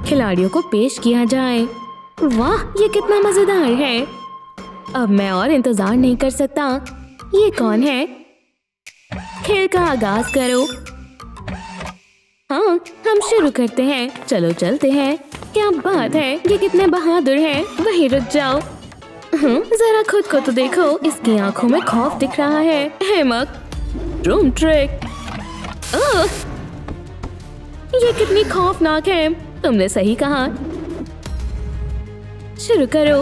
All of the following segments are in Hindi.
खिलाड़ियों को पेश किया जाए। वाह, ये कितना मजेदार है। अब मैं और इंतजार नहीं कर सकता। ये कौन है? खेल का आगाज करो। हाँ, हम शुरू करते हैं। चलो चलते हैं। क्या बात है, ये कितने बहादुर हैं। वहीं रुक जाओ। जरा खुद को तो देखो, इसकी आंखों में खौफ दिख रहा है। हेमक, रूम ट्रिक। ये कितनी खौफनाक है। तुमने सही कहा। शुरू करो।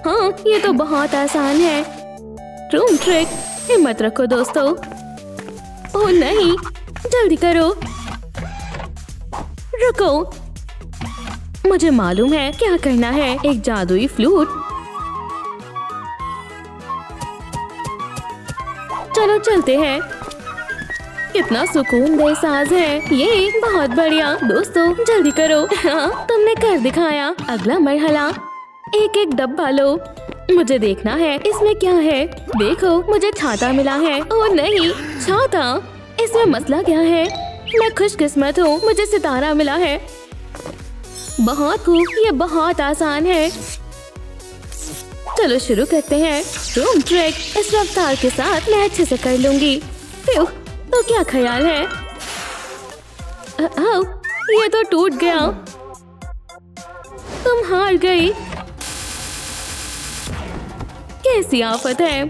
हाँ, ये तो बहुत आसान है। Room trick. हिम्मत रखो दोस्तों। ओह नहीं, जल्दी करो। रुको, मुझे मालूम है क्या करना है। एक जादुई फ्लूट। चलो चलते हैं। कितना सुकूनदेह साज है ये। बहुत बढ़िया दोस्तों, जल्दी करो। हाँ, तुमने कर दिखाया। अगला मरहला। एक एक डब्बा लो। मुझे देखना है इसमें क्या है। देखो, मुझे छाता मिला है। ओह नहीं, छाता। इसमें मसला क्या है? मैं खुशकिस्मत हूँ, मुझे सितारा मिला है। बहुत खूब, ये बहुत आसान है। चलो शुरू करते हैं। Room trick. इस रफ्तार के साथ मैं अच्छे से कर लूंगी। तो क्या ख्याल है? ये तो टूट गया। तुम हार गई। कैसी आफत है।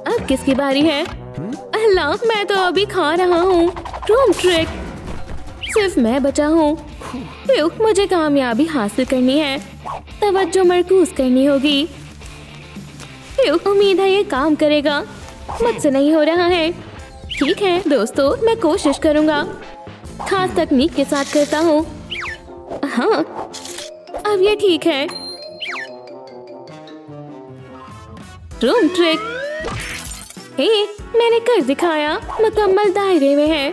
अब किसकी बारी है? अल्लाह, मैं तो अभी खा रहा हूँ। Room trick. सिर्फ मैं बचा हूँ। मुझे कामयाबी हासिल करनी है। तवज्जो मरकूज करनी होगी। उम्मीद है ये काम करेगा। मुझसे नहीं हो रहा है। ठीक है दोस्तों, मैं कोशिश करूँगा। खास तकनीक के साथ करता हूँ। हाँ, अब ये ठीक है। Room trick. हे, मैंने कर दिखाया। मुकम्मल दायरे में है।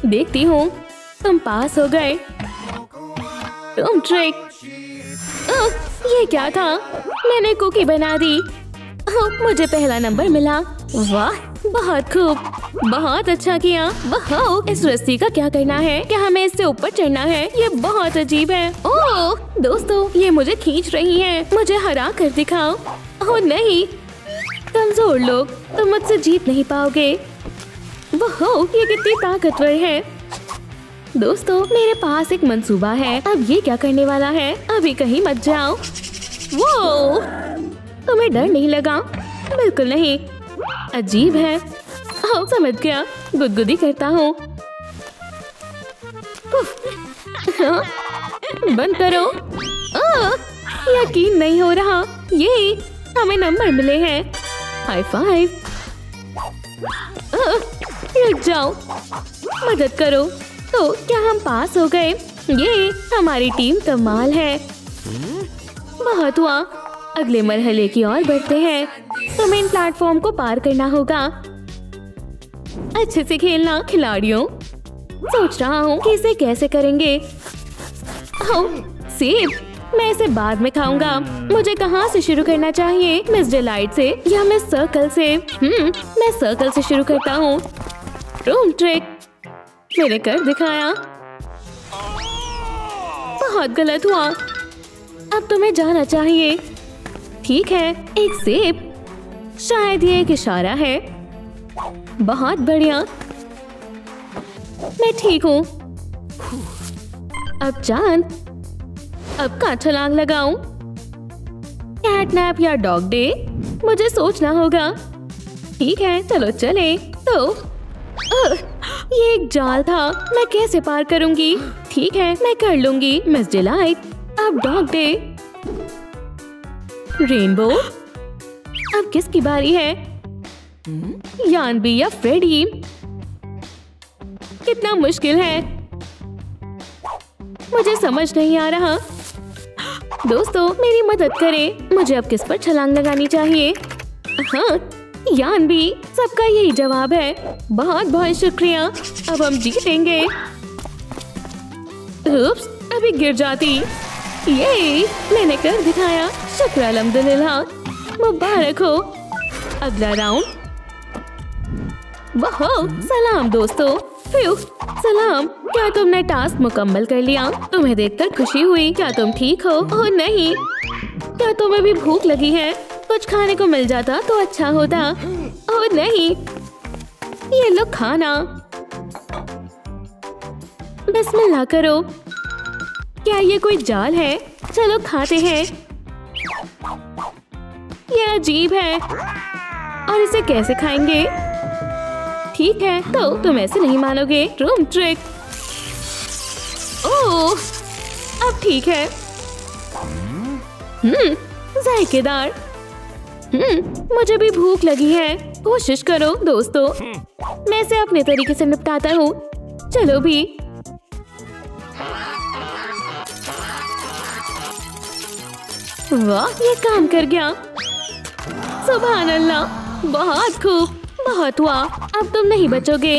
देखती हूँ, तुम पास हो गए। Room trick. ये क्या था? मैंने कुकी बना दी। मुझे पहला नंबर मिला। वाह, बहुत खूब, बहुत अच्छा किया। वाह, इस रस्सी का क्या करना है? क्या हमें इससे ऊपर चढ़ना है? ये बहुत अजीब है। ओह दोस्तों, ये मुझे खींच रही हैं। मुझे हरा कर दिखाओ। ओह नहीं, कमजोर लोग, तुम मुझसे जीत नहीं पाओगे। वाह, ये कितनी ताकतवर है। दोस्तों, मेरे पास एक मंसूबा है। अब ये क्या करने वाला है? अभी कहीं मत जाओ। वो तुम्हें डर नहीं लगा? बिल्कुल नहीं। अजीब है। ओह, समझ गया। गुदगुदी करता हूँ। बंद करो। यकीन नहीं हो रहा। ये हमें नंबर मिले हैं। High five. रुक जाओ, मदद करो। तो क्या हम पास हो गए? ये हमारी टीम कमाल है। बहुत हुआ। अगले मरहले की ओर बढ़ते हैं। तुम्हें इन प्लेटफॉर्म को पार करना होगा। अच्छे से खेलना खिलाड़ियों। सोच रहा हूँ कि इसे कैसे करेंगे। ओह, सेब। मैं इसे बाद में खाऊंगा। मुझे कहाँ से शुरू करना चाहिए? मिस डिलाइट से या मिस सर्कल से? मैं सर्कल से शुरू करता हूँ। Room trick. मैंने कर दिखाया। बहुत गलत हुआ। अब तुम्हें जाना चाहिए। ठीक है, एक सेब। शायद ये एक इशारा है। बहुत बढ़िया, मैं ठीक हूँ। अब चांद। अब कहाँ छलांग लगाऊं? कैटनैप या डॉग डे? मुझे सोचना होगा। ठीक है, चलो चले। तो ये एक जाल था। मैं कैसे पार करूंगी? ठीक है, मैं कर लूंगी। Miss delight. अब डॉग डे। रेनबो। अब किसकी बारी है? यानबी या फ्रेडी? कितना मुश्किल है। मुझे समझ नहीं आ रहा। दोस्तों, मेरी मदद करें। मुझे अब किस पर छलांग लगानी चाहिए? हाँ, यानबी। सबका यही जवाब है। बहुत बहुत शुक्रिया। अब हम जीतेंगे। उप्स, अभी गिर जाती। ये मैंने कर दिखाया। शुक्र अल्हम्दुलिल्लाह। मुबारक हो। अगला राउंड। वाह, सलाम दोस्तों। सलाम। क्या तुमने टास्क मुकम्मल कर लिया? तुम्हें देखकर खुशी हुई। क्या तुम ठीक हो? ओह नहीं। क्या तुम्हें भी भूख लगी है? कुछ खाने को मिल जाता तो अच्छा होता। ओह नहीं, ये लो खाना। बिस्मिल्लाह करो। क्या ये कोई जाल है? चलो खाते हैं। ये अजीब है और इसे कैसे खाएंगे? ठीक है, तो तुम ऐसे नहीं मानोगे। Room trick. ओह, अब ठीक है। जायकेदार। मुझे भी भूख लगी है। कोशिश करो दोस्तों, मैं इसे अपने तरीके से निपटाता हूँ। चलो भी। वाह, ये काम कर गया। सुभान अल्लाह, बहुत खूब, बहुत हुआ। अब तुम नहीं बचोगे।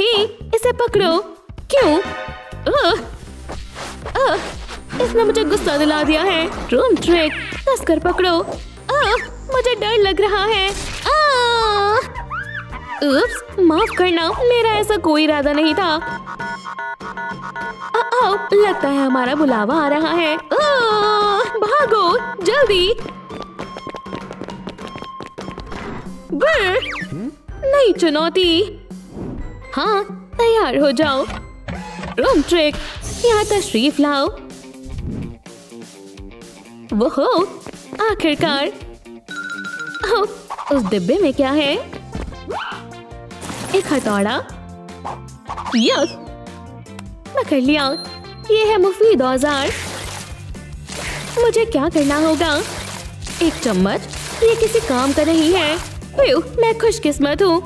हे, इसे पकड़ो। क्यों? इसने मुझे गुस्सा दिला दिया है। रूम ट्रिक, कसकर पकड़ो। मुझे डर लग रहा है। उप्स, माफ करना, मेरा ऐसा कोई इरादा नहीं था। लगता है हमारा बुलावा आ रहा है। भागो जल्दी। नई चुनौती। हाँ, तैयार हो जाओ। रूम ट्रिक, यहाँ तशरीफ लाओ। वो हो, आखिरकार। उस डिब्बे में क्या है? एक हथौड़ा। यस, पकड़ लिया। ये है मुफीद औजार। मुझे क्या करना होगा? एक चम्मच, ये किसी काम का नहीं है। मैं खुशकिस्मत हूँ।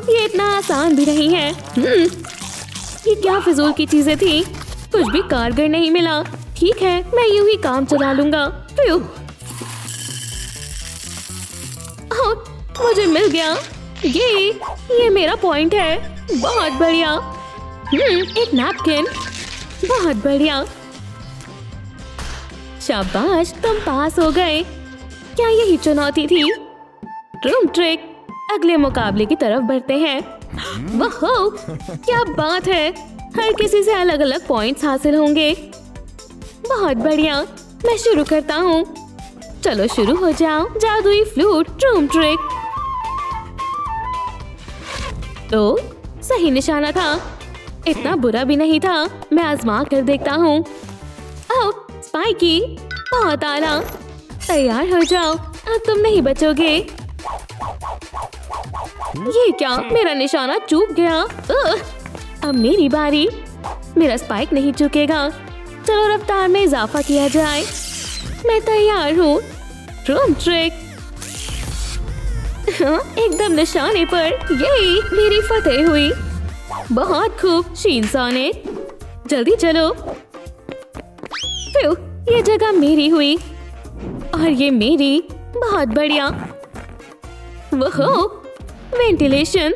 ये इतना आसान भी नहीं है। ये क्या फिजूल की चीजें थी? कुछ भी कारगर नहीं मिला। ठीक है, मैं यूं ही काम चला लूंगा। मुझे मिल गया। ये मेरा पॉइंट है। बहुत बढ़िया। एक नैपकिन। बहुत बढ़िया। शाबाश, तुम पास हो गए। क्या यही चुनौती थी? रूम ट्रिक, अगले मुकाबले की तरफ बढ़ते हैं। वाह, क्या बात है। हर किसी से अलग अलग पॉइंट्स हासिल होंगे। बहुत बढ़िया, मैं शुरू करता हूँ। चलो शुरू हो जाओ। जादुई फ्लूट। Room trick. तो सही निशाना था, इतना बुरा भी नहीं था। मैं आजमा कर देखता हूँ। ओह, स्पाइकी, बहुत आला। तैयार हो जाओ, अब तुम नहीं बचोगे। ये क्या, मेरा निशाना चूक गया। अब मेरी बारी। मेरा स्पाइक नहीं चुकेगा। चलो रफ्तार में इजाफा किया जाए। मैं तैयार हूँ। Room trick. एकदम निशाने पर। यही मेरी फतेह हुई। बहुत खूब शीनसाने। जल्दी चलो। ये जगह मेरी हुई और ये मेरी। बहुत बढ़िया। वो वेंटिलेशन।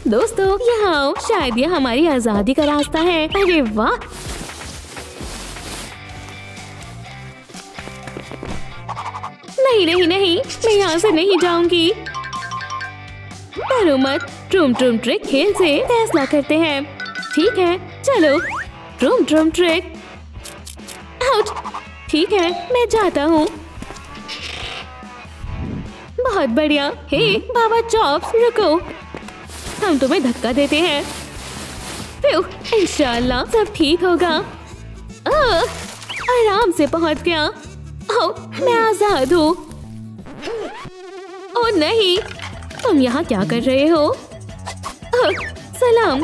दोस्तों यहाँ आओ, शायद ये हमारी आजादी का रास्ता है। अरे वाह, नहीं नहीं नहीं, मैं यहाँ से नहीं जाऊंगी। डरो मत। रूम ट्रिक खेल से फैसला करते हैं। ठीक है, चलो। Room trick. आउच। ठीक है, मैं जाता हूँ। बहुत बढ़िया। हे बाबा चॉप्स, रुको, हम तुम्हें धक्का देते हैं। इंशाल्लाह सब ठीक होगा। आराम से पहुंच गया। मैं आजाद हूँ। ओह नहीं, तुम यहाँ क्या कर रहे हो? सलाम,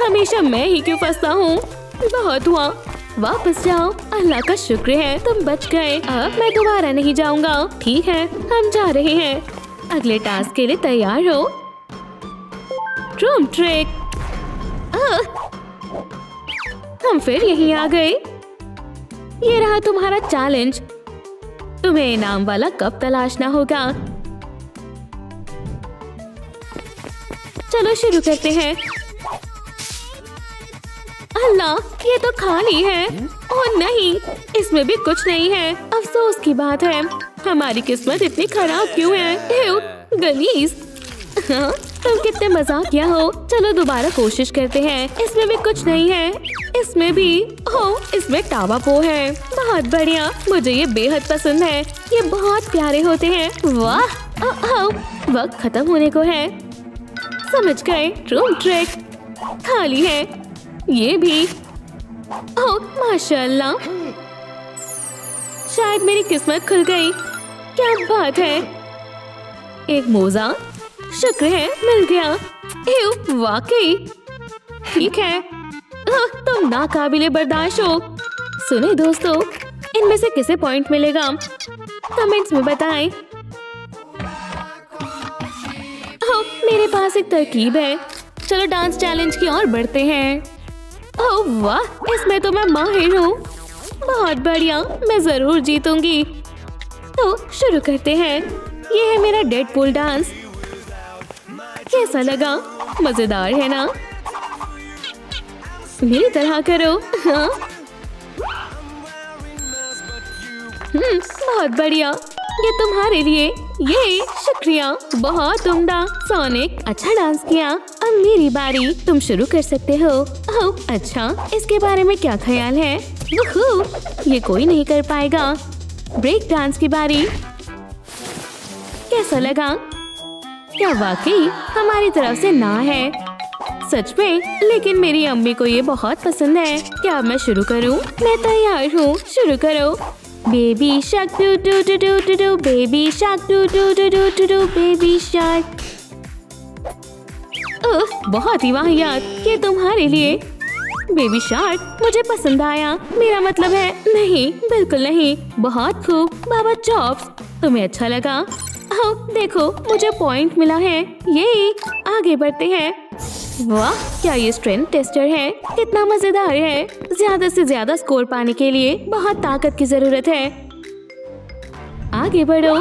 हमेशा मैं ही क्यों फंसता हूँ? बहुत हुआ, वापस जाओ। अल्लाह का शुक्र है तुम बच गए। अब मैं दोबारा नहीं जाऊंगा। ठीक है, हम जा रहे हैं। अगले टास्क के लिए तैयार हो? Room trick. हम फिर यहीं आ गए। ये रहा तुम्हारा चैलेंज। तुम्हें इनाम वाला कप तलाशना होगा। चलो शुरू करते हैं। अल्लाह, ये तो खाली है। ओह नहीं, इसमें भी कुछ नहीं है। अफसोस की बात है। हमारी किस्मत इतनी खराब क्यों है? गलीज। तुम कितने मजाकिया हो। चलो दोबारा कोशिश करते हैं। इसमें भी कुछ नहीं है। इसमें भी इसमें टावा पो है। बहुत बढ़िया, मुझे ये बेहद पसंद है। ये बहुत प्यारे होते हैं। वाह, वक्त खत्म होने को है। समझ गए, रूम ट्रिक खाली है। ये भी माशाल्लाह, शायद मेरी किस्मत खुल गई। क्या बात है, एक मोजा, शुक्र है मिल गया। वाकई ठीक है। तुम नाकाबिले बर्दाश्त हो। सुने दोस्तों, इनमें से किसे पॉइंट मिलेगा कमेंट्स में बताएं। मेरे पास एक तरकीब है। चलो डांस चैलेंज की ओर बढ़ते हैं। वाह, इसमें तो मैं माहिर हूँ। बहुत बढ़िया, मैं जरूर जीतूंगी। तो शुरू करते हैं। ये है मेरा डेडपूल डांस। कैसा लगा? मजेदार है ना? मेरी तरह करो। हाँ? बहुत बढ़िया, ये तुम्हारे लिए। ये शुक्रिया, बहुत उम्दा। सोनिक, अच्छा डांस किया। अब मेरी बारी, तुम शुरू कर सकते हो। अच्छा, इसके बारे में क्या ख्याल है? ये कोई नहीं कर पाएगा। ब्रेक डांस की बारी। कैसा लगा? क्या वाकई हमारी तरफ से ना है? सच में? लेकिन मेरी अम्मी को ये बहुत पसंद है। क्या मैं शुरू करूं? मैं तैयार हूँ, शुरू करो। Baby shark do do do do do do, baby shark do do do do do do, baby shark. बहुत ही वाहियात, ये तुम्हारे लिए। बेबी शार्क मुझे पसंद आया। मेरा मतलब है नहीं, बिल्कुल नहीं। बहुत खूब बाबा चॉप्स, तुम्हें अच्छा लगा? देखो, मुझे पॉइंट मिला है। ये आगे बढ़ते हैं। वाह, क्या ये स्ट्रेंथ टेस्टर है? कितना मजेदार है। ज्यादा से ज्यादा स्कोर पाने के लिए बहुत ताकत की जरूरत है। आगे बढ़ो।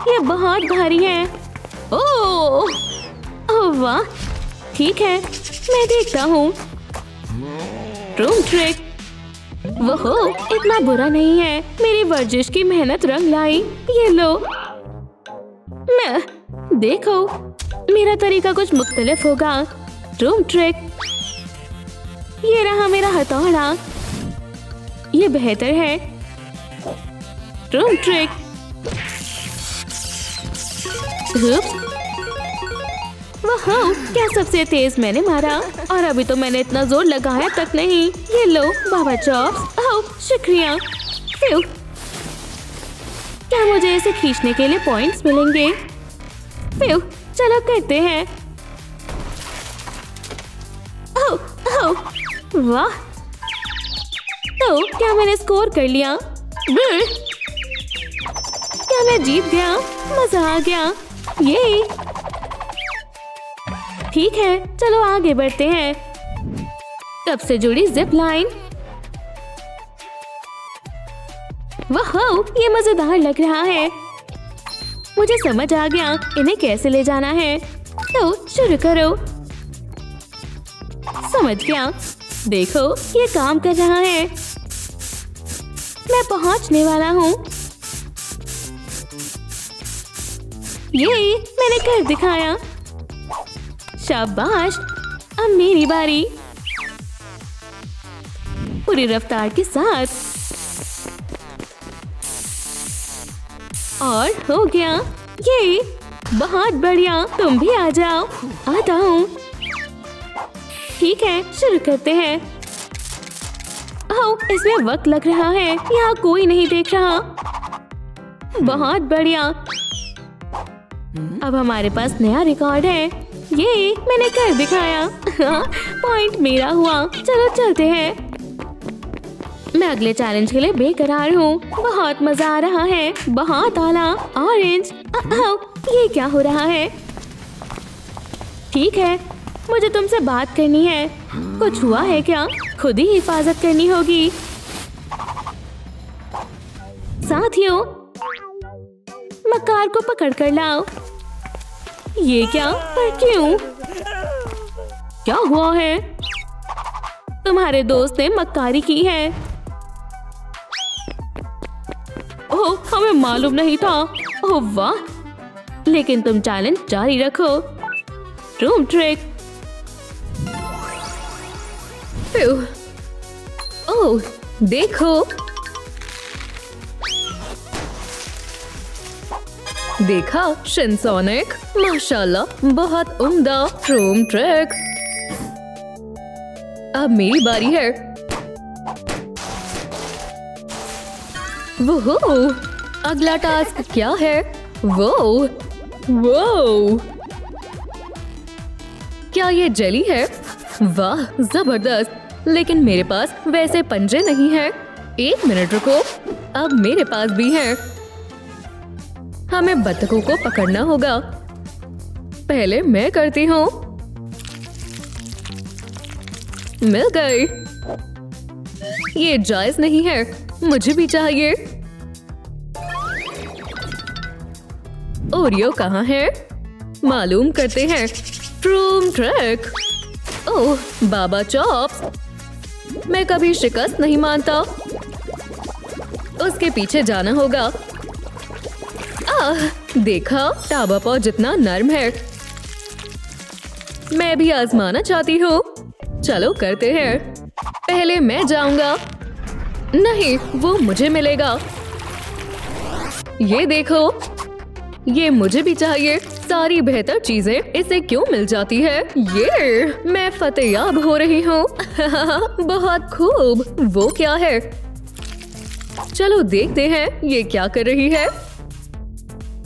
ये बहुत भारी है। ओह वाह, ठीक है, मैं देखता हूँ। Room trick. इतना बुरा नहीं है। मेरी वर्जिश की मेहनत रंग लाई। ये लो। मैं देखो, मेरा तरीका कुछ मुख्तलिफ होगा। Room trick. ये रहा मेरा हथौड़ा। ये बेहतर है। Room trick. क्या सबसे तेज मैंने मारा, और अभी तो मैंने इतना जोर लगाया तक नहीं। ये लो बाबा चॉप्स। शुक्रिया। क्या मुझे इसे खींचने के लिए पॉइंट्स मिलेंगे? चलो करते हैं। वाह, तो क्या मैंने स्कोर कर लिया? क्या मैं जीत गया? मजा आ गया। ये ठीक है, चलो आगे बढ़ते हैं। कब से जुड़ी जिप लाइन। वाह, ये मजेदार लग रहा है। मुझे समझ आ गया इन्हें कैसे ले जाना है। तो शुरू करो। समझ गया। देखो, ये काम कर रहा है। मैं पहुंचने वाला हूँ। ये मैंने कर दिखाया। शाबाश, अब मेरी बारी। पूरी रफ्तार के साथ। और हो गया। ये बहुत बढ़िया, तुम भी आ जाओ। आता हूँ। ठीक है, शुरू करते हैं। इसमें वक्त लग रहा है। यहाँ कोई नहीं देख रहा। बहुत बढ़िया। अब हमारे पास नया रिकॉर्ड है। ये मैंने कर दिखाया। पॉइंट मेरा हुआ। चलो चलते हैं। मैं अगले चैलेंज के लिए बेकरार हूँ। बहुत मजा आ रहा है। बहुत आला। ऑरेंज। ये क्या हो रहा है? ठीक है, मुझे तुमसे बात करनी है। कुछ हुआ है क्या? खुद ही हिफाजत करनी होगी। साथियों, मक्कार को पकड़ कर लाओ। ये क्या? पर क्यों? क्या हुआ है? तुम्हारे दोस्त ने मक्कारी की है। ओह, हमें मालूम नहीं था। ओह वाह, लेकिन तुम चैलेंज जारी रखो। Room trick. ओह देखो, देखा शिनसोनिक, माशाल्लाह बहुत उम्दा रूम ट्रिक। अब मेरी बारी है। वो अगला टास्क क्या है? वो क्या ये जेली है? वाह जबरदस्त, लेकिन मेरे पास वैसे पंजे नहीं हैं। 1 मिनट रुको, अब मेरे पास भी हैं। हमें बतखों को पकड़ना होगा। पहले मैं करती हूँ। मिल गई। ये जायज नहीं है, मुझे भी चाहिए। ओरियो कहाँ है? मालूम करते हैं। Room trick. ओह बाबा चॉप्स, मैं कभी शिकस्त नहीं मानता। उसके पीछे जाना होगा। देखा, टाबा पाव जितना नर्म है। मैं भी आजमाना चाहती हूँ। चलो करते हैं। पहले मैं जाऊंगा। नहीं, वो मुझे मिलेगा। ये देखो, ये मुझे भी चाहिए। सारी बेहतर चीजें इसे क्यों मिल जाती है? ये मैं फतेयाब हो रही हूँ। बहुत खूब। वो क्या है? चलो देखते हैं ये क्या कर रही है।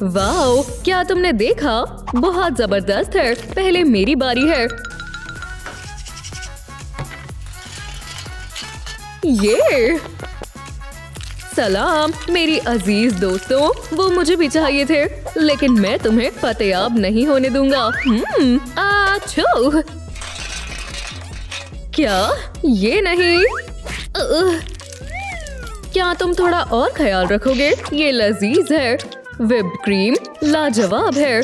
वाओ, क्या तुमने देखा? बहुत जबरदस्त है। पहले मेरी बारी है। ये सलाम मेरी अजीज दोस्तों, वो मुझे भी चाहिए थे, लेकिन मैं तुम्हें फतेयाब नहीं होने दूंगा। आछो! क्या ये नहीं? क्या तुम थोड़ा और ख्याल रखोगे? ये लजीज है। व्हिप्ड क्रीम लाजवाब है।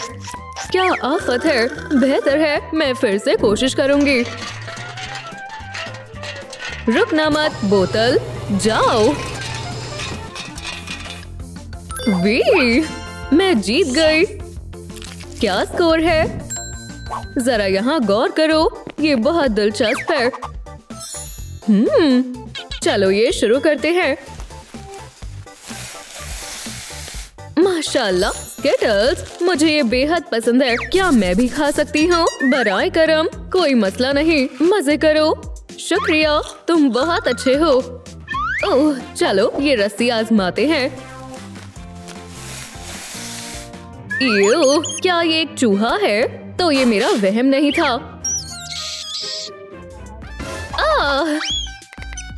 क्या आफत है। बेहतर है, मैं फिर से कोशिश करूंगी। रुकना मत बोतल, जाओ। मैं जीत गई। क्या स्कोर है? जरा यहाँ गौर करो, ये बहुत दिलचस्प है। चलो ये शुरू करते हैं। माशाल्लाह स्किटल्स, मुझे ये बेहद पसंद है। क्या मैं भी खा सकती हूँ? बराए करम, कोई मसला नहीं, मजे करो। शुक्रिया, तुम बहुत अच्छे हो। ओह चलो ये रस्सी आजमाते हैं। ईयो, क्या ये एक चूहा है? तो ये मेरा वहम नहीं था।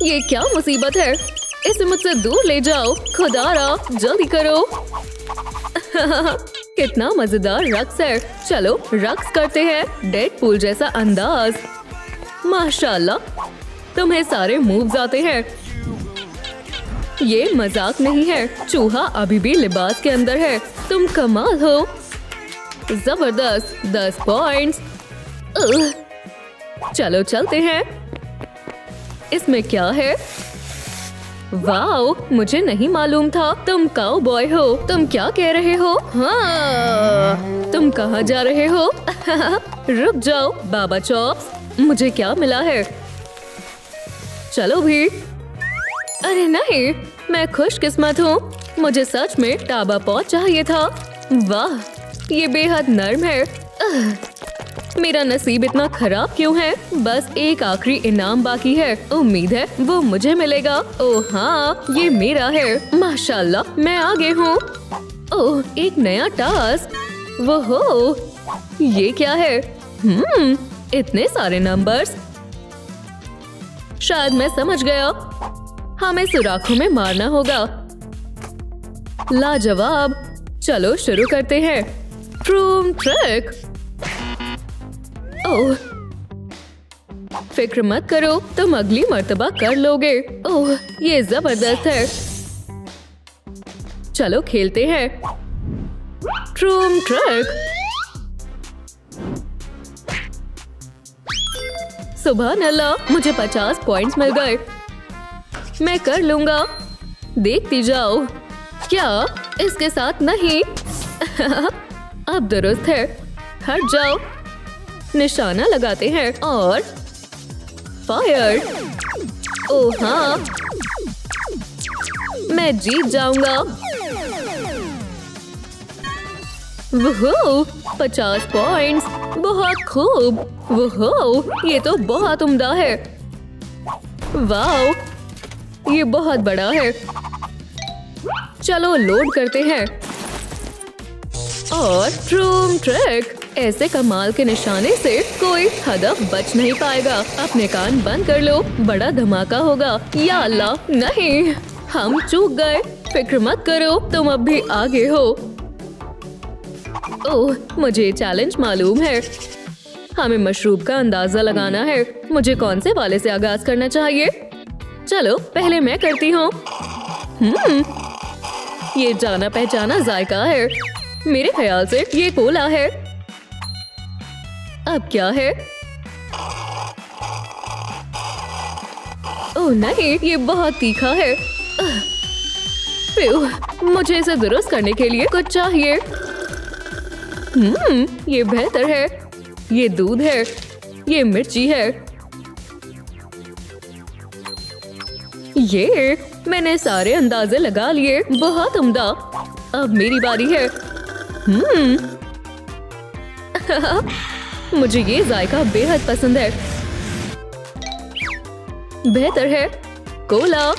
ये क्या मुसीबत है? इसे मुझसे दूर ले जाओ। खुदारा जल्दी करो। कितना मजेदार रक्स है। चलो रक्स करते हैं। डेडपूल जैसा अंदाज। माशाल्लाह, तुम्हें सारे मूव्स आते हैं। ये मजाक नहीं है। चूहा अभी भी लिबास के अंदर है। तुम कमाल हो। जबरदस्त, 10 पॉइंट्स। चलो चलते हैं। इसमें क्या है? वाओ, मुझे नहीं मालूम था तुम काउबॉय हो। तुम क्या कह रहे हो? हाँ, तुम कहाँ जा रहे हो? रुक जाओ बाबा चॉप्स, मुझे क्या मिला है? चलो भी। अरे नहीं, मैं खुशकिस्मत हूँ। मुझे सच में टाबा पॉ चाहिए था। वाह, ये बेहद नर्म है। मेरा नसीब इतना खराब क्यों है? बस एक आखिरी इनाम बाकी है। उम्मीद है वो मुझे मिलेगा। ओह हाँ, ये मेरा है। माशाल्लाह, मैं आगे हूँ। ओह, एक नया टास्क। वो हो, ये क्या है? इतने सारे नंबर्स। शायद मैं समझ गया। हमें सुराखों में मारना होगा। लाजवाब। चलो शुरू करते हैं। Room trick. ओह, फिक्र मत करो, तुम अगली मर्तबा कर लोगे। ओह, ये जबरदस्त है। चलो खेलते हैं। Room trick. सुभान अल्लाह, मुझे 50 पॉइंट्स मिल गए। मैं कर लूंगा। देखती जाओ। क्या इसके साथ नहीं? अब दुरुस्त है। हट जाओ। निशाना लगाते हैं और फायर। ओह हाँ, मैं जीत जाऊंगा। वोह, 50 पॉइंट्स, बहुत खूब। वोह, ये तो बहुत उम्दा है। वाह, ये बहुत बड़ा है। चलो लोड करते हैं और ट्रूम ट्रिक। ऐसे कमाल के निशाने से कोई हदफ बच नहीं पाएगा। अपने कान बंद कर लो, बड़ा धमाका होगा। या अल्लाह, नहीं, हम चूक गए। फिक्र मत करो, तुम अब भी आगे हो। ओह, मुझे चैलेंज मालूम है। हमें मशरूब का अंदाजा लगाना है। मुझे कौन से वाले से आगाज करना चाहिए? चलो पहले मैं करती हूँ। ये जाना पहचाना जायका है। मेरे ख्याल से ये कोला है। अब क्या है? ओह नहीं, ये बहुत तीखा है। मुझे इसे दुरुस्त करने के लिए कुछ चाहिए। ये बेहतर है। ये दूध है, ये मिर्ची है। ये मैंने सारे अंदाजे लगा लिए। बहुत उम्दा। अब मेरी बारी है। मुझे ये जायका बेहद पसंद है। बेहतर है। कोला,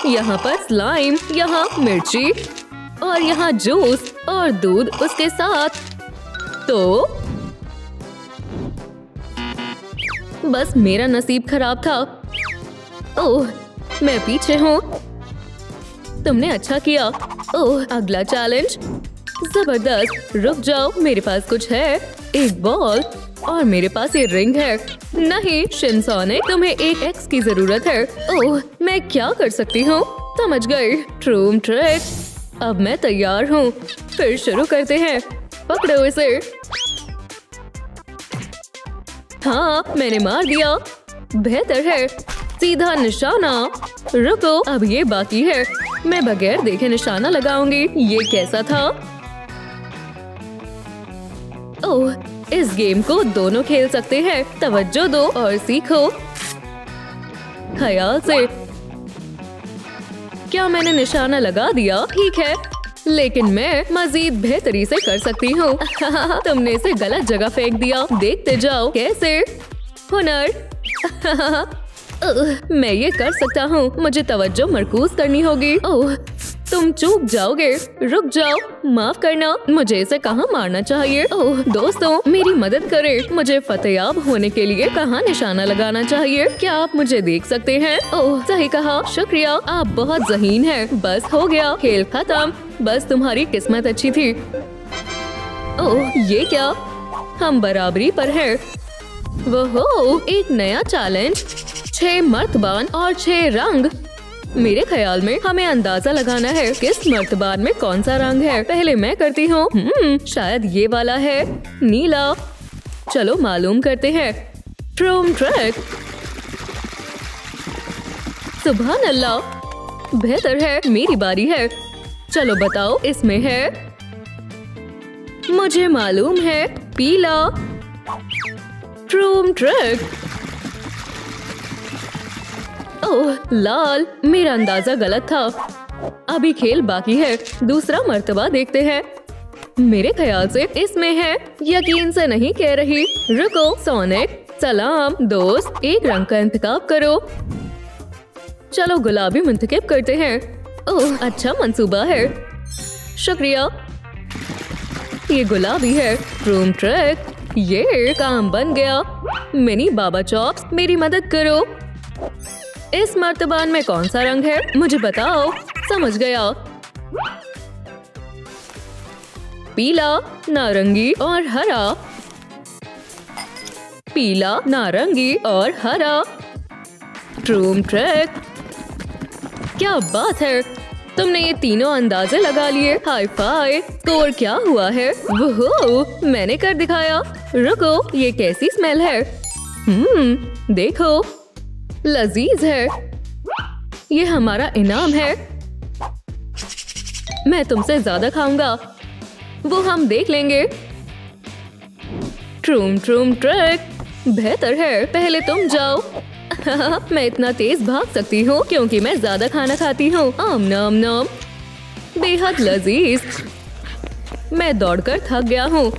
यहाँ पर स्लाइम, यहाँ मिर्ची और यहाँ जूस और दूध उसके साथ। तो बस मेरा नसीब खराब था। ओह, मैं पीछे हूँ। तुमने अच्छा किया। ओह, अगला चैलेंज जबरदस्त। रुक जाओ, मेरे पास कुछ है। एक बॉल और मेरे पास ये रिंग है। नहीं शिनसोने, तुम्हें एक एक्स की जरूरत है। ओह, मैं क्या कर सकती हूँ? समझ गई, ट्रूम ट्रिक। अब मैं तैयार हूँ। फिर शुरू करते हैं। पकड़ो इसे। हाँ, मैंने मार दिया। बेहतर है। सीधा निशाना। रुको, अब ये बाकी है। मैं बगैर देखे निशाना लगाऊंगी। ये कैसा था? ओह, इस गेम को दोनों खेल सकते हैं। तवज्जो दो और सीखो। ख्याल से। क्या मैंने निशाना लगा दिया? ठीक है, लेकिन मैं मजीद बेहतरी से कर सकती हूँ। तुमने इसे गलत जगह फेंक दिया। देखते जाओ कैसे। हुनर। मैं ये कर सकता हूँ। मुझे तवज्जो मरकूज करनी होगी। ओह, तुम चूक जाओगे। रुक जाओ, माफ करना। मुझे इसे कहाँ मारना चाहिए? ओह दोस्तों, मेरी मदद करें। मुझे फतेयाब होने के लिए कहाँ निशाना लगाना चाहिए? क्या आप मुझे देख सकते हैं? ओह, सही कहा, शुक्रिया। आप बहुत ज़हीन हैं। बस हो गया, खेल खत्म। बस तुम्हारी किस्मत अच्छी थी। ओह, ये क्या? हम बराबरी पर हैं। वो एक नया चैलेंज। 6 मर्तबान और 6 रंग। मेरे ख्याल में हमें अंदाजा लगाना है किस मर्तबान में कौन सा रंग है। पहले मैं करती हूँ। शायद ये वाला है, नीला। चलो मालूम करते हैं। ट्रूम ट्रिक। सुभान अल्लाह, बेहतर है। मेरी बारी है। चलो बताओ, इसमें है। मुझे मालूम है, पीला। ट्रूम ट्रिक। ओह, लाल। मेरा अंदाजा गलत था। अभी खेल बाकी है। दूसरा मर्तबा देखते हैं। मेरे ख्याल से इसमें है। यकीन से नहीं कह रही। रुको सोनिक। सलाम दोस्त, एक रंग का इंतखाब करो। चलो गुलाबी मुंतखब करते हैं। ओह, अच्छा मंसूबा है। शुक्रिया। ये गुलाबी है। ट्रूम ट्रिक। ये काम बन गया। मिनी बाबा चॉप्स, मेरी मदद करो। इस मर्तबान में कौन सा रंग है? मुझे बताओ। समझ गया। पीला, नारंगी और हरा। पीला, नारंगी और हरा। ट्रूम ट्रिक। क्या बात है, तुमने ये तीनों अंदाजे लगा लिए। Hi fi. स्कोर क्या हुआ है? वो मैंने कर दिखाया। रुको, ये कैसी स्मेल है? देखो, लजीज है। ये हमारा इनाम है। मैं तुमसे ज्यादा खाऊंगा। वो हम देख लेंगे। ट्रूम ट्रूम ट्रैक बेहतर है, पहले तुम जाओ। मैं इतना तेज भाग सकती हूँ क्योंकि मैं ज्यादा खाना खाती हूँ। आम नाम नाम, बेहद लजीज। मैं दौड़कर थक गया हूँ।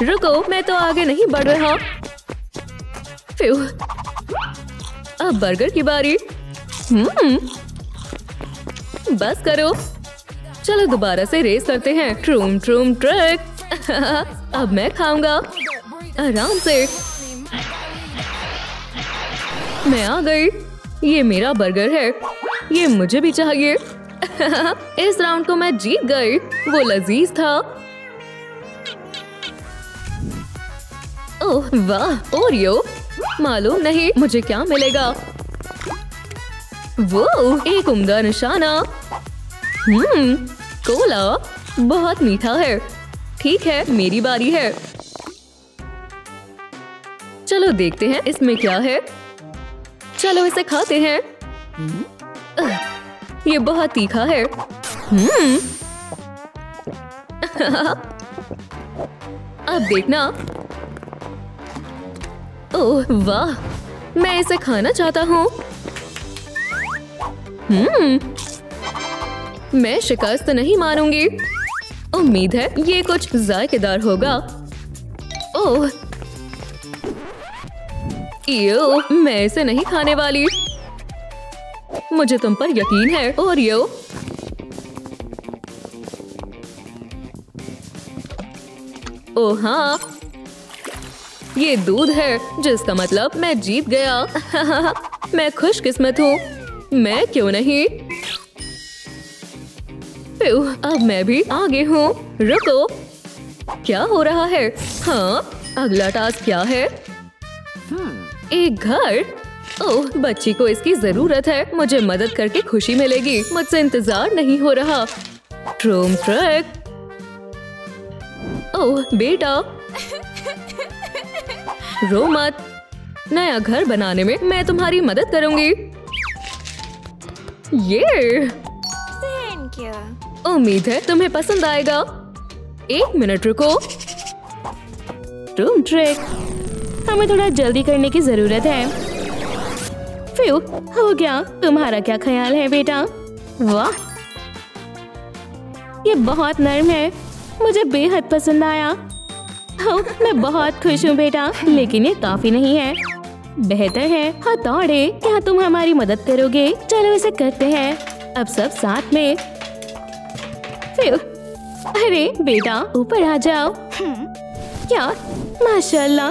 रुको, मैं तो आगे नहीं बढ़ रहा। अब बर्गर की बारी। बस करो, चलो दोबारा से रेस करते हैं। ट्रूम ट्रूम ट्रैक। अब मैं खाऊंगा आराम से। मैं आ गई। ये मेरा बर्गर है, ये मुझे भी चाहिए। इस राउंड को मैं जीत गई। वो लजीज था। ओह वाह, ओरियो। मालूम नहीं मुझे क्या मिलेगा। वो एक उम्दा निशाना। कोला बहुत मीठा है। ठीक है, मेरी बारी है। चलो देखते हैं इसमें क्या है। चलो इसे खाते हैं। ये बहुत तीखा है। अब देखना। ओह वाह, मैं इसे खाना चाहता हूँ। मैं शिकस्त नहीं मानूंगी। उम्मीद है ये कुछ जायकेदार होगा। ओह यो, मैं इसे नहीं खाने वाली। मुझे तुम पर यकीन है ओरियो। ओह हाँ, ये दूध है, जिसका मतलब मैं जीत गया। मैं खुशकिस्मत हूँ। मैं क्यों नहीं। अब मैं भी आगे हूँ। रुको, क्या हो रहा है? हाँ, अगला टास्क क्या है? एक घर। ओह, बच्ची को इसकी जरूरत है। मुझे मदद करके खुशी मिलेगी। मुझसे इंतजार नहीं हो रहा। ट्रूम ट्रैक। ओह बेटा, रो मत। नया घर बनाने में मैं तुम्हारी मदद करूंगी। ये थैंक यू। उम्मीद है तुम्हें पसंद आएगा। एक मिनट रुको। ट्रूम ट्रैक, हमें थोड़ा जल्दी करने की जरूरत है। फ्यू, हो गया। तुम्हारा क्या ख्याल है बेटा? वाह, ये बहुत नरम है। मुझे बेहद पसंद आया। हो, मैं बहुत खुश हूँ बेटा, लेकिन ये काफी नहीं है। बेहतर है हथौड़े। क्या तुम हमारी मदद करोगे? चलो इसे करते हैं अब सब साथ में। फ्यू, अरे बेटा ऊपर आ जाओ। क्या माशाल्लाह,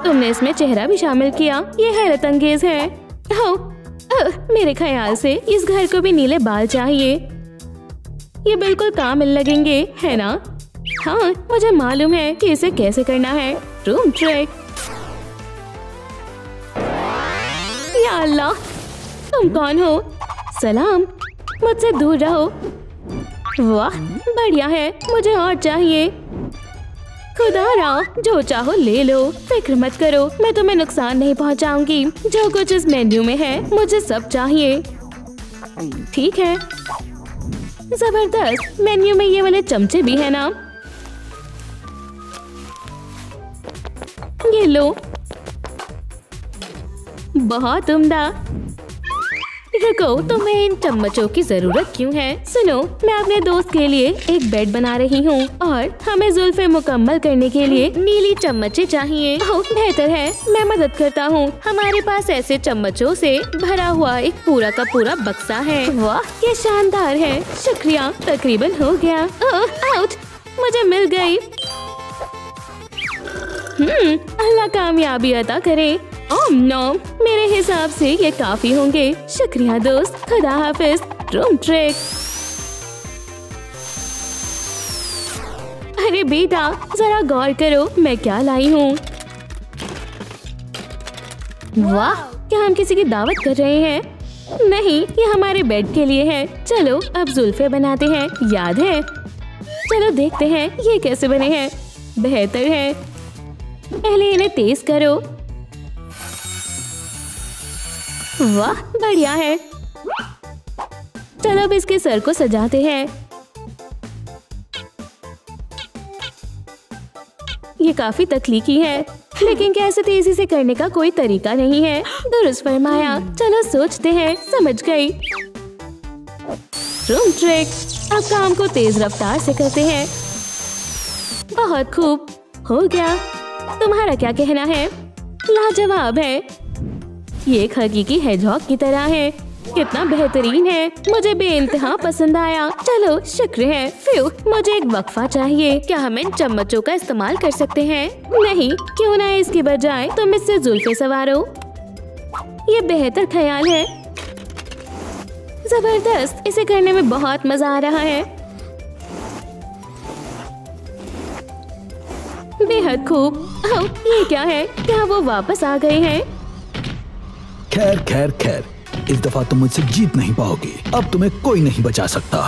तुमने इसमें चेहरा भी शामिल किया। ये हैरत अंगेज है। हो, मेरे ख्याल से इस घर को भी नीले बाल चाहिए। ये बिल्कुल कामिल लगेंगे, है ना? हाँ, मुझे मालूम है कि इसे कैसे करना है। ट्रूम ट्रैक। या अल्लाह, तुम कौन हो? सलाम, मुझसे दूर रहो। वाह, बढ़िया है। मुझे और चाहिए। खुदारा, जो चाहो ले लो। फिक्र मत करो, मैं तुम्हें नुकसान नहीं पहुंचाऊंगी। जो कुछ इस मेन्यू में है मुझे सब चाहिए। ठीक है, जबरदस्त। मेन्यू में ये वाले चमचे भी है ना? ये लो। बहुत उम्दा। रुको, तुम्हें इन चम्मचों की जरूरत क्यों है? सुनो, मैं अपने दोस्त के लिए एक बेड बना रही हूँ और हमें जुल्फे मुकम्मल करने के लिए नीली चम्मचें चाहिए। ओह, बेहतर है, मैं मदद करता हूँ। हमारे पास ऐसे चम्मचों से भरा हुआ एक पूरा का पूरा बक्सा है। वाह, ये शानदार है। शुक्रिया, तकरीबन हो गया। ओह, आउट, मुझे मिल गई। अल्लाह कामयाबी अता करे। ओम नोम, मेरे हिसाब से ये काफी होंगे। शुक्रिया दोस्त, खुदा हाफिज। ट्रूम ट्रैक। अरे बेटा, जरा गौर करो मैं क्या लाई हूँ। वाह, क्या हम किसी की दावत कर रहे हैं? नहीं, ये हमारे बेड के लिए है। चलो अब जुल्फे बनाते हैं, याद है? चलो देखते हैं ये कैसे बने हैं। बेहतर है, पहले इन्हें तेज करो। वाह, बढ़िया है। चलो अब इसके सर को सजाते हैं। ये काफी तकलीफी है, लेकिन कैसे तेजी से करने का कोई तरीका नहीं है। दुरुस्त फरमाया। चलो सोचते हैं। समझ गई। Room trick. अब काम को तेज रफ्तार से करते हैं। बहुत खूब, हो गया। तुम्हारा क्या कहना है? लाजवाब है। ये एक हकीकी हेजहॉग की तरह है। कितना बेहतरीन है, मुझे बेइंतहा पसंद आया। चलो शुक्र है। फिर मुझे एक वक्फा चाहिए। क्या हम इन चम्मचों का इस्तेमाल कर सकते हैं? नहीं, क्यों ना इसके बजाय तुम इससे जुल्फे सवारो। ये बेहतर ख्याल है। जबरदस्त, इसे करने में बहुत मजा आ रहा है। बेहद खूब। ओह, ये क्या है? क्या वो वापस आ गए हैं? खैर खैर खैर, इस दफा तुम मुझसे जीत नहीं पाओगे। अब तुम्हें कोई नहीं बचा सकता।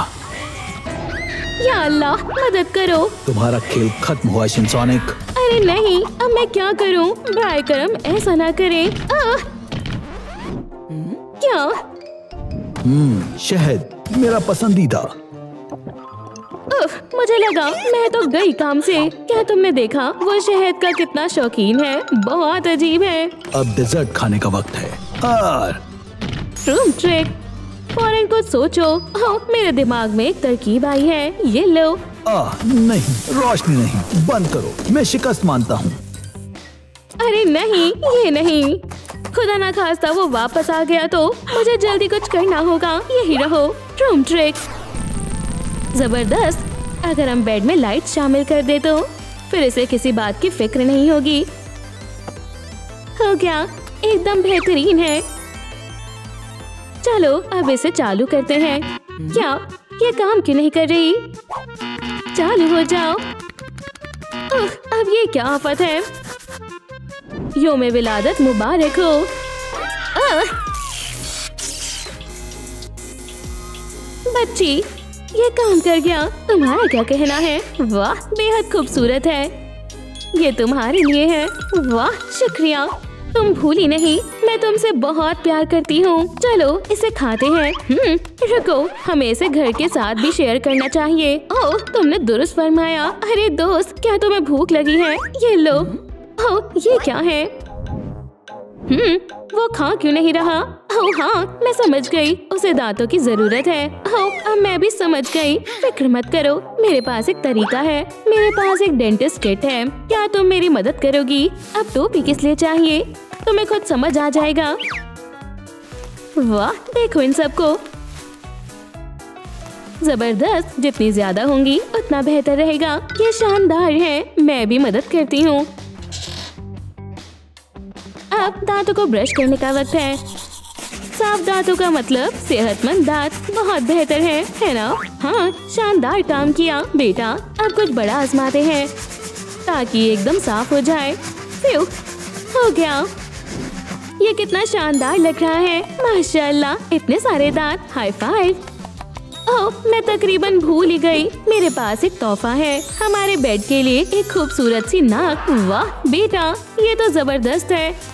या अल्लाह, मदद करो। तुम्हारा खेल खत्म हुआ शिनसोनिक। अरे नहीं, अब मैं क्या करूं? बराए करम ऐसा ना करें। क्या? शहद, मेरा पसंदीदा। मुझे लगा मैं तो गई काम से। क्या तुमने देखा वो शहद का कितना शौकीन है? बहुत अजीब है। अब डेजर्ट खाने का वक्त है। Room trick. फौरन कुछ सोचो। मेरे दिमाग में एक तरकीब आई है। ये लो। नहीं, रोशनी नहीं, बंद करो। मैं शिकस्त मानता हूँ। अरे नहीं, ये नहीं। खुदा ना खास्ता वो वापस आ गया तो मुझे जल्दी कुछ करना होगा। यही रहो। Room trick. जबरदस्त। अगर हम बेड में लाइट शामिल कर दे तो फिर इसे किसी बात की फिक्र नहीं होगी। हो गया, एकदम बेहतरीन है। चलो अब इसे चालू करते हैं। क्या ये काम क्यों नहीं कर रही? चालू हो जाओ। अब ये क्या आफत है? योम विलादत मुबारक हो। बच्ची, ये काम कर गया। तुम्हारा क्या कहना है? वाह, बेहद खूबसूरत है। ये तुम्हारे लिए है। वाह, शुक्रिया। तुम भूली नहीं, मैं तुमसे बहुत प्यार करती हूँ। चलो इसे खाते हैं। रुको, हमें इसे घर के साथ भी शेयर करना चाहिए। ओह, तुमने दुरुस्त फरमाया। अरे दोस्त, क्या तुम्हें भूख लगी है? ये लो। ओह, ये क्या है? वो खा क्यों नहीं रहा? ओह हाँ, मैं समझ गई। उसे दांतों की जरूरत है। ओह, अब मैं भी समझ गई। फिक्र मत करो, मेरे पास एक तरीका है। मेरे पास एक डेंटिस्ट किट है। क्या तुम मेरी मदद करोगी? अब टोपी किस लिए चाहिए? तुम्हें खुद समझ आ जाएगा। वाह, देखो इन सबको। जबरदस्त। जितनी ज्यादा होंगी उतना बेहतर रहेगा। ये शानदार है। मैं भी मदद करती हूँ। अब दांतों को ब्रश करने का वक्त है। साफ दांतों का मतलब सेहतमंद दांत। बहुत बेहतर है ना? हाँ, शानदार काम किया बेटा। अब कुछ बड़ा आजमाते हैं ताकि एकदम साफ हो जाए। फ्यू, हो गया। ये कितना शानदार लग रहा है। माशाल्लाह, इतने सारे दांत। High five. ओह, मैं तकरीबन भूल ही गई। मेरे पास एक तोहफा है हमारे बेड के लिए। एक खूबसूरत सी नाक। वाह बेटा, ये तो जबरदस्त है।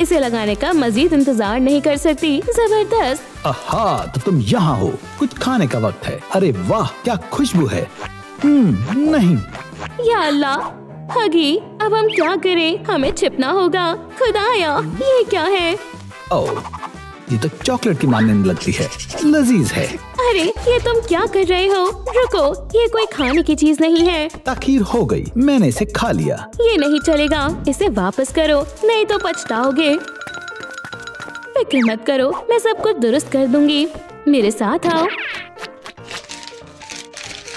इसे लगाने का मजीद इंतजार नहीं कर सकती। जबरदस्त। आहा, तो तुम यहाँ हो। कुछ खाने का वक्त है। अरे वाह, क्या खुशबू है। नहीं। या अल्लाह, हगी, अब हम क्या करें? हमें छिपना होगा। खुदाया, ये क्या है? ओह, ये तो चॉकलेट की मानने लगती है। लजीज है। अरे ये तुम क्या कर रहे हो? रुको, ये कोई खाने की चीज नहीं है। ताखीर हो गई, मैंने इसे खा लिया। ये नहीं चलेगा, इसे वापस करो, नहीं तो पछताओगे। फिक्र मत करो, मैं सब कुछ दुरुस्त कर दूंगी। मेरे साथ आओ।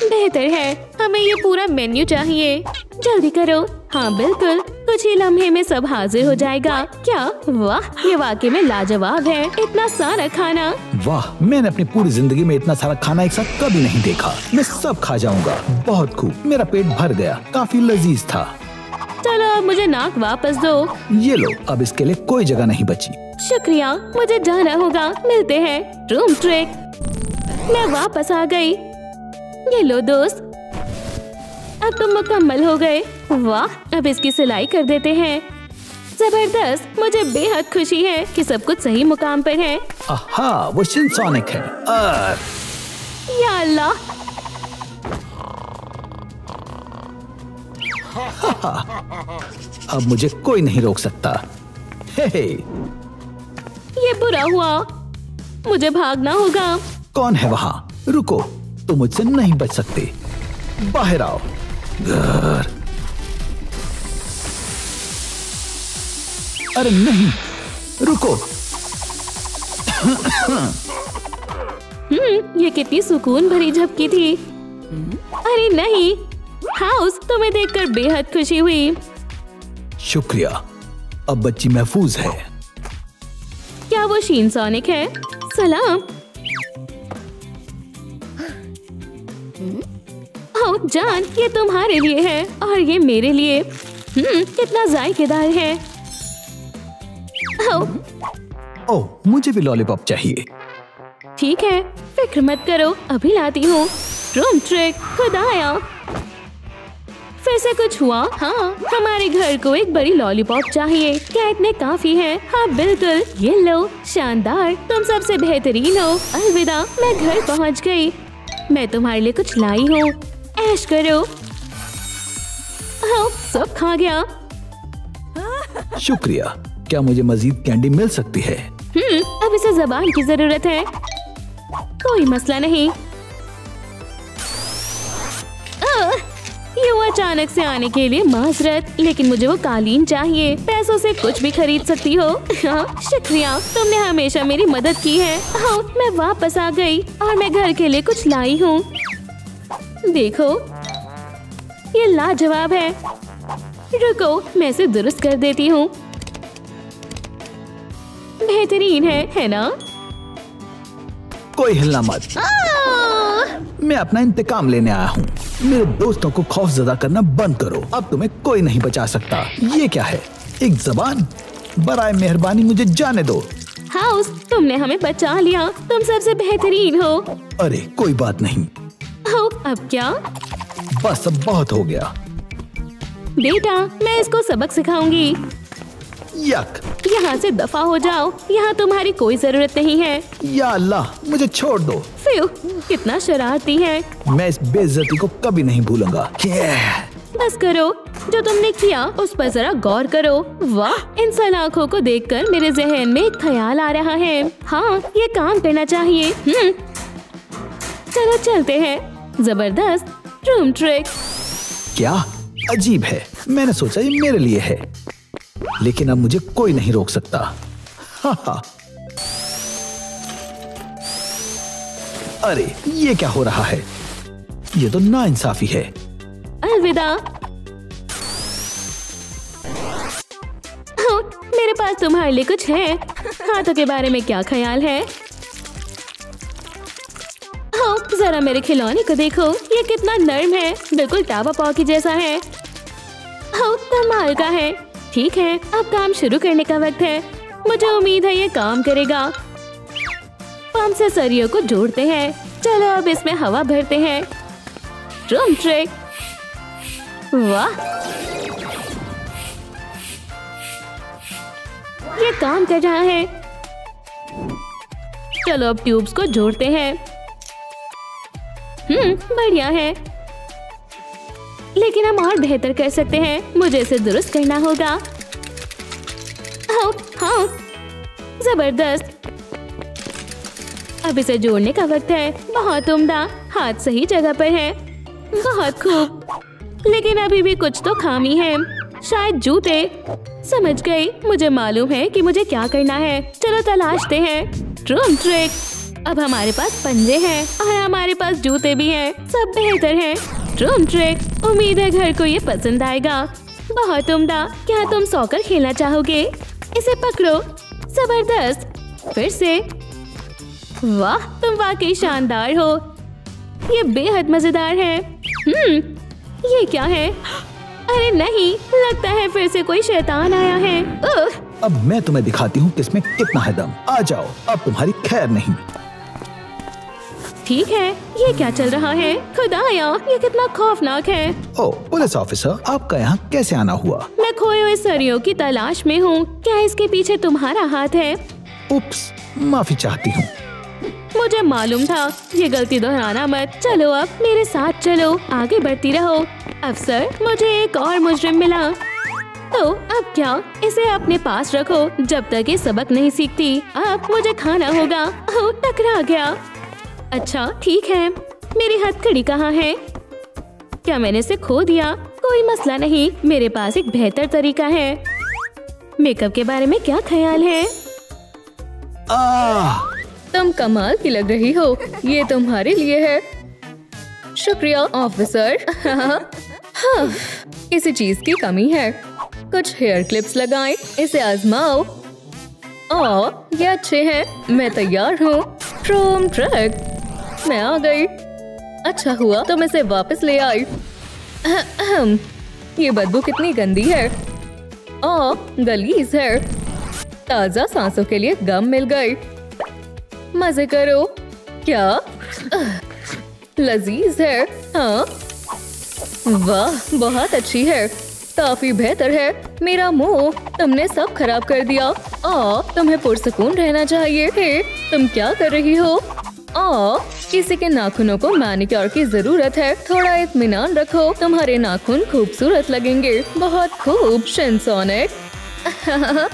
बेहतर है, हमें ये पूरा मेन्यू चाहिए। जल्दी करो। हाँ बिल्कुल, कुछ ही लम्हे में सब हाजिर हो जाएगा। क्या? वाह, ये वाकई में लाजवाब है। इतना सारा खाना। वाह, मैंने अपनी पूरी जिंदगी में इतना सारा खाना एक साथ कभी नहीं देखा। मैं सब खा जाऊंगा। बहुत खूब, मेरा पेट भर गया। काफी लजीज था। चलो अब मुझे नाक वापस दो। ये लो, अब इसके लिए कोई जगह नहीं बची। शुक्रिया, मुझे जाना होगा। मिलते हैं। Room trick. मैं वापस आ गई। ये लो दोस्त, अब तुम मुकम्मल हो गए। वाह, अब इसकी सिलाई कर देते हैं। जबरदस्त। मुझे बेहद खुशी है कि सब कुछ सही मुकाम पर है। आहा, वो शिनसोनिक है। या अल्लाह, अब मुझे कोई नहीं रोक सकता। हे। ये बुरा हुआ, मुझे भागना होगा। कौन है वहाँ? रुको, तुम मुझसे नहीं बच सकते। बाहर आओ। घर। अरे नहीं, रुको। ये कितनी सुकून भरी झपकी थी। अरे नहीं, हाउस, तुम्हें देखकर बेहद खुशी हुई। शुक्रिया, अब बच्ची महफूज है। क्या वो शीन सोनिक है? सलाम। ओह जान, ये तुम्हारे लिए है और ये मेरे लिए। कितना जायकेदार है। ओह, मुझे भी लॉलीपॉप चाहिए। ठीक है, फिक्र मत करो, अभी लाती हूँ। रूम ट्रिक, खुदाया। फिर से कुछ हुआ? हाँ, हमारे घर को एक बड़ी लॉलीपॉप चाहिए। क्या इतने काफी है? हाँ बिल्कुल, ये लो। शानदार, तुम सबसे बेहतरीन हो। अलविदा, मैं घर पहुँच गई। मैं तुम्हारे लिए कुछ लाई हूँ, ऐश करो। हाँ, सब खा गया। शुक्रिया, क्या मुझे मजीद कैंडी मिल सकती है? अब इसे ज़बान की जरूरत है। कोई मसला नहीं। यूं अचानक से आने के लिए माजरत, लेकिन मुझे वो कालीन चाहिए। पैसों से कुछ भी खरीद सकती हो। हाँ, शुक्रिया, तुमने हमेशा मेरी मदद की है। हाँ, मैं वापस आ गई और मैं घर के लिए कुछ लाई हूँ। देखो, ये लाजवाब है। रुको, मैं इसे दुरुस्त कर देती हूँ। बेहतरीन है ना? कोई हिलना मत। मैं अपना इंतकाम लेने आया हूँ। मेरे दोस्तों को खौफजदा करना बंद करो। अब तुम्हें कोई नहीं बचा सकता। ये क्या है? एक ज़बान? बराए मेहरबानी मुझे जाने दो। हाउस, तुमने हमें बचा लिया। तुम सबसे बेहतरीन हो। अरे कोई बात नहीं। हो, अब क्या? बस अब बहुत हो गया। बेटा, मैं इसको सबक सिखाऊंगी। यक। यहाँ से दफा हो जाओ। यहाँ तुम्हारी कोई जरूरत नहीं है। या अल्लाह, मुझे छोड़ दो। फ्यू, कितना शरारती है। मैं इस बेइज्जती को कभी नहीं भूलूंगा। बस करो, जो तुमने किया उस पर जरा गौर करो। वाह, इन सलाखों को देखकर मेरे जहन में एक ख्याल आ रहा है। हाँ, ये काम करना चाहिए। चलो चलते हैं। जबरदस्त रूम ट्रिक। क्या अजीब है। मैंने सोचा ये मेरे लिए है, लेकिन अब मुझे कोई नहीं रोक सकता। हा। अरे ये क्या हो रहा है? ये तो नाइंसाफी है। अलविदा। मेरे पास तुम्हारे लिए कुछ है। हाथों के बारे में क्या ख्याल है? हाँ, जरा मेरे खिलौने को देखो। ये कितना नर्म है, बिल्कुल टाबा पाव की जैसा है। हाँ, कमाल का है। ठीक है, अब काम शुरू करने का वक्त है। मुझे उम्मीद है ये काम करेगा। पंप से सरियों को जोड़ते हैं। चलो अब इसमें हवा भरते हैं। Room trick. वाह, ये काम कर रहा है। चलो अब ट्यूब्स को जोड़ते हैं। बढ़िया है, लेकिन हम और बेहतर कर सकते हैं। मुझे इसे दुरुस्त करना होगा। हाँ, जबरदस्त। अब इसे जोड़ने का वक्त है। बहुत उम्दा, हाथ सही जगह पर है। बहुत खूब, लेकिन अभी भी कुछ तो खामी है। शायद जूते। समझ गई, मुझे मालूम है कि मुझे क्या करना है। चलो तलाशते हैं। Room trick. अब हमारे पास पंजे हैं और हमारे पास जूते भी हैं। सब बेहतर है। Room trick. उम्मीद है घर को ये पसंद आएगा। बहुत उम्दा। क्या तुम सॉकर खेलना चाहोगे? इसे पकड़ो। जबरदस्त। फिर से। वाह, तुम वाकई शानदार हो। ये बेहद मजेदार है। ये क्या है? अरे नहीं, लगता है फिर से कोई शैतान आया है। अब मैं तुम्हें दिखाती हूँ किसमें कितना है दम। आ जाओ, अब तुम्हारी खैर नहीं। ठीक है, ये क्या चल रहा है? खुदाया, ये कितना खौफनाक है। ओ पुलिस ऑफिसर, आपका यहाँ कैसे आना हुआ? मैं खोए हुए सरियों की तलाश में हूँ। क्या इसके पीछे तुम्हारा हाथ है? उप्स, माफी चाहती हूँ। मुझे मालूम था। ये गलती दोहराना मत। चलो अब मेरे साथ चलो, आगे बढ़ती रहो। अफसर, मुझे एक और मुजरिम मिला। तो अब क्या? इसे अपने पास रखो जब तक ये सबक नहीं सीखती। अब मुझे खाना होगा। ओह, टकरा गया। अच्छा ठीक है, मेरी हथकड़ी कहाँ है? क्या मैंने इसे खो दिया? कोई मसला नहीं, मेरे पास एक बेहतर तरीका है। मेकअप के बारे में क्या ख्याल है? तुम कमाल की लग रही हो। ये तुम्हारे लिए है। शुक्रिया ऑफिसर। हाँ, किसी चीज की कमी है। कुछ हेयर क्लिप्स लगाएं, इसे आजमाओ। ये अच्छे हैं। मैं तैयार हूँ। फ्रोम ट्रक, मैं आ गई। अच्छा हुआ तुम इसे वापस ले आई। ये बदबू कितनी गंदी है। गलीज है। ताजा सांसों के लिए गम मिल गई। मजे करो। क्या लजीज है। हाँ, वाह, बहुत अच्छी है। काफी बेहतर है। मेरा मुंह तुमने सब खराब कर दिया। तुम्हें पुरसुकून रहना चाहिए। हे, तुम क्या कर रही हो? किसी के नाखूनों को मैनिक्योर की जरूरत है। थोड़ा इत्मीनान रखो, तुम्हारे नाखून खूबसूरत लगेंगे। बहुत खूब शिनसोनिक।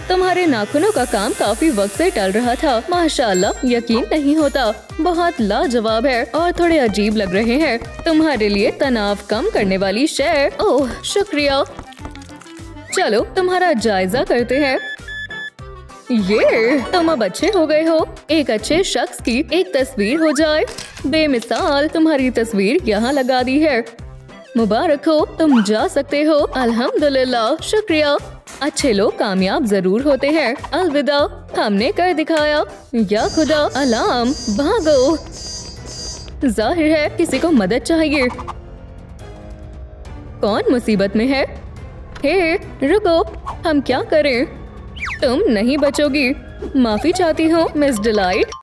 तुम्हारे नाखूनों का काम काफी वक्त से टल रहा था। माशाल्लाह, यकीन नहीं होता। बहुत लाजवाब है और थोड़े अजीब लग रहे हैं। तुम्हारे लिए तनाव कम करने वाली शय। ओह शुक्रिया। चलो तुम्हारा जायजा करते हैं। ये तुम अब अच्छे हो गए हो। एक अच्छे शख्स की एक तस्वीर हो जाए। बेमिसाल, तुम्हारी तस्वीर यहाँ लगा दी है। मुबारक हो, तुम जा सकते हो। अल्हम्दुलिल्लाह, शुक्रिया। अच्छे लोग कामयाब जरूर होते हैं। अलविदा, हमने कर दिखाया। या खुदा, अलार्म, भागो। जाहिर है किसी को मदद चाहिए। कौन मुसीबत में है? हे, रुको, हम क्या करें? तुम नहीं बचोगी। माफी चाहती हूँ मिस डिलाइट।